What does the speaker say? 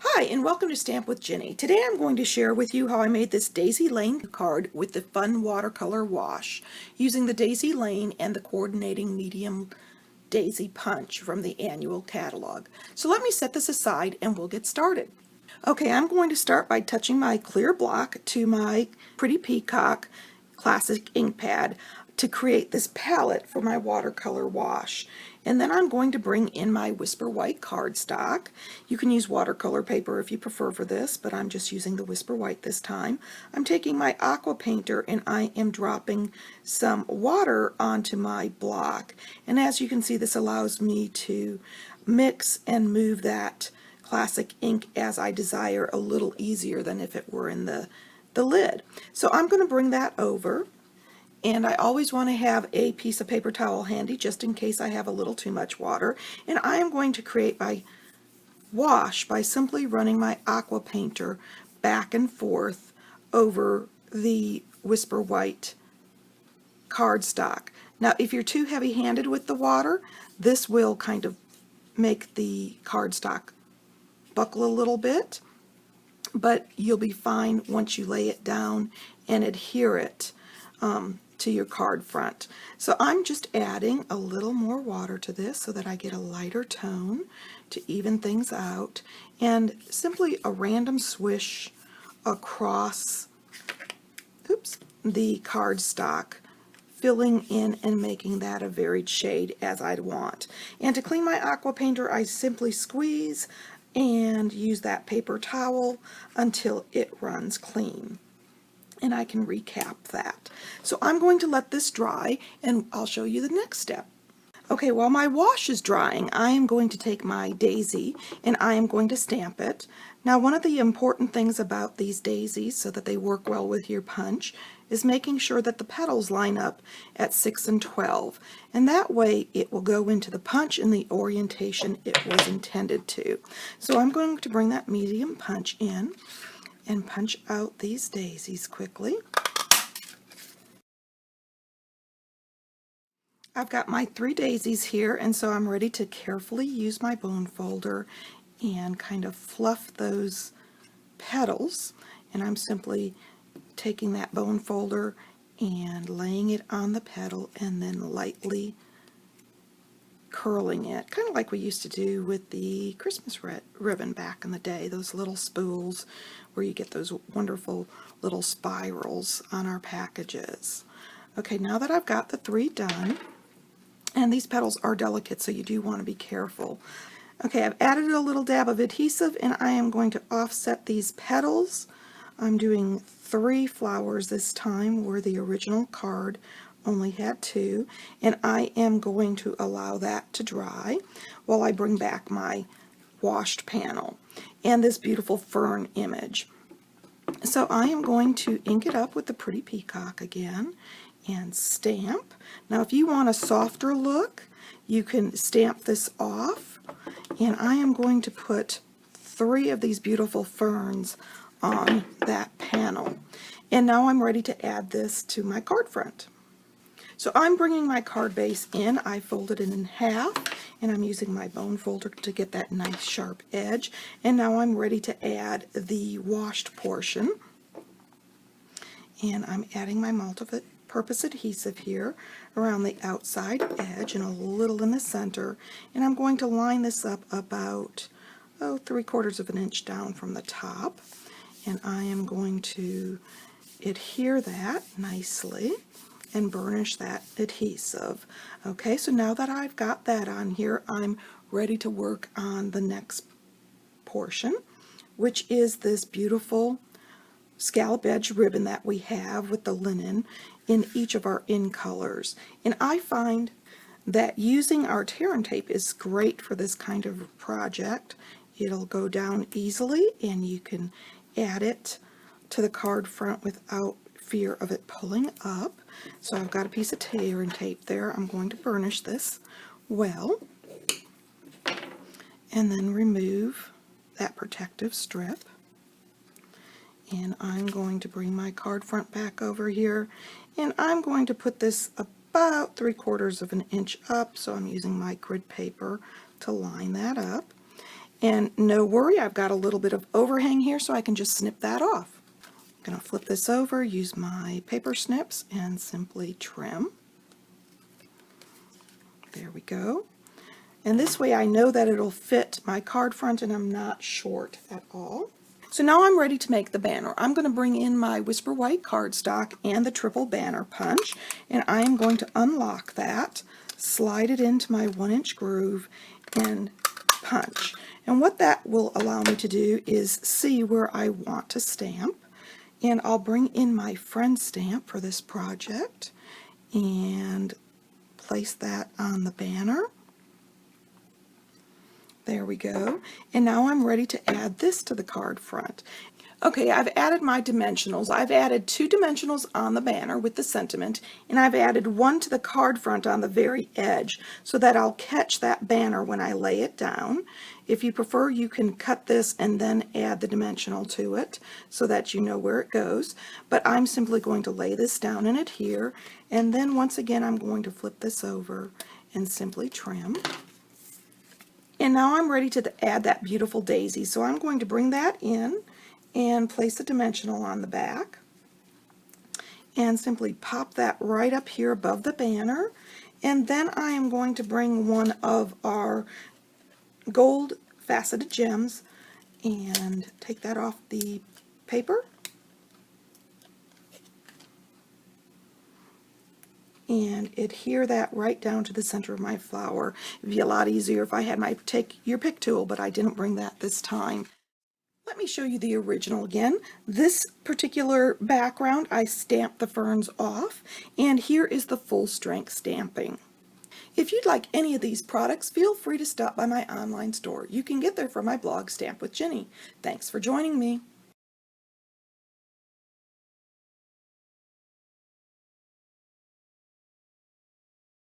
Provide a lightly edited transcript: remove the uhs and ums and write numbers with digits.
Hi, and welcome to Stamp with Ginny. Today I'm going to share with you how I made this Daisy Lane card with the fun watercolor wash using the Daisy Lane and the coordinating medium daisy punch from the annual catalog. So let me set this aside and we'll get started. Okay, I'm going to start by touching my clear block to my Pretty Peacock classic ink pad to create this palette for my watercolor wash. And then I'm going to bring in my Whisper White cardstock. You can use watercolor paper if you prefer for this, but I'm just using the Whisper White this time. I'm taking my aqua painter and I am dropping some water onto my block. And as you can see, this allows me to mix and move that classic ink as I desire a little easier than if it were in the lid. So I'm going to bring that over. And I always want to have a piece of paper towel handy just in case I have a little too much water. And I am going to create my wash by simply running my aqua painter back and forth over the Whisper White cardstock. Now if you're too heavy-handed with the water, this will kind of make the cardstock buckle a little bit, but you'll be fine once you lay it down and adhere it to your card front. So I'm just adding a little more water to this so that I get a lighter tone to even things out, and simply a random swish across the cardstock, filling in and making that a varied shade as I'd want. And to clean my aqua painter, I simply squeeze and use that paper towel until it runs clean. And I can recap that. So I'm going to let this dry and I'll show you the next step. Okay, while my wash is drying, I am going to take my daisy and I am going to stamp it. Now, one of the important things about these daisies so that they work well with your punch is making sure that the petals line up at 6 and 12. And that way it will go into the punch in the orientation it was intended to. So I'm going to bring that medium punch in and punch out these daisies quickly. I've got my 3 daisies here, and so I'm ready to carefully use my bone folder and kind of fluff those petals. And I'm simply taking that bone folder and laying it on the petal and then lightly curling it, kind of like we used to do with the Christmas ribbon back in the day, those little spools where you get those wonderful little spirals on our packages. Okay, now that I've got the 3 done, and these petals are delicate, so you do want to be careful. Okay, I've added a little dab of adhesive and I am going to offset these petals. I'm doing 3 flowers this time where the original card only had 2, and I am going to allow that to dry while I bring back my washed panel and this beautiful fern image. So I am going to ink it up with the Pretty Peacock again and stamp. Now if you want a softer look, you can stamp this off, and I am going to put 3 of these beautiful ferns on that panel. And now I'm ready to add this to my card front. So I'm bringing my card base in. I folded it in half, and I'm using my bone folder to get that nice sharp edge. And now I'm ready to add the washed portion. And I'm adding my multi-purpose adhesive here around the outside edge and a little in the center. And I'm going to line this up about 3/4 of an inch down from the top. And I am going to adhere that nicely and burnish that adhesive. Okay, so now that I've got that on here, I'm ready to work on the next portion, which is this beautiful scallop edge ribbon that we have with the linen in each of our in colors. And I find that using our tear and tape is great for this kind of project. It'll go down easily and you can add it to the card front without fear of it pulling up. So I've got a piece of tear and tape there. I'm going to burnish this well and then remove that protective strip. And I'm going to bring my card front back over here, and I'm going to put this about 3/4 of an inch up, so I'm using my grid paper to line that up. And no worry, I've got a little bit of overhang here, so I can just snip that off. I'm going to flip this over, use my paper snips, and simply trim. There we go. And this way I know that it'll fit my card front and I'm not short at all. So now I'm ready to make the banner. I'm going to bring in my Whisper White cardstock and the triple banner punch, and I'm going to unlock that, slide it into my 1-inch groove, and punch. And what that will allow me to do is see where I want to stamp. And I'll bring in my friend stamp for this project and place that on the banner. There we go. And now I'm ready to add this to the card front. Okay, I've added my dimensionals. I've added 2 dimensionals on the banner with the sentiment, and I've added 1 to the card front on the very edge so that I'll catch that banner when I lay it down. If you prefer, you can cut this and then add the dimensional to it so that you know where it goes. But I'm simply going to lay this down and adhere, and then once again I'm going to flip this over and simply trim. And now I'm ready to add that beautiful daisy. So I'm going to bring that in and place a dimensional on the back and simply pop that right up here above the banner. And then I am going to bring one of our gold faceted gems and take that off the paper. And adhere that right down to the center of my flower. It'd be a lot easier if I had my take your pick tool, but I didn't bring that this time. Let me show you the original again. This particular background, I stamped the ferns off, and here is the full strength stamping. If you'd like any of these products, feel free to stop by my online store. You can get there from my blog, Stamp with Jini. Thanks for joining me.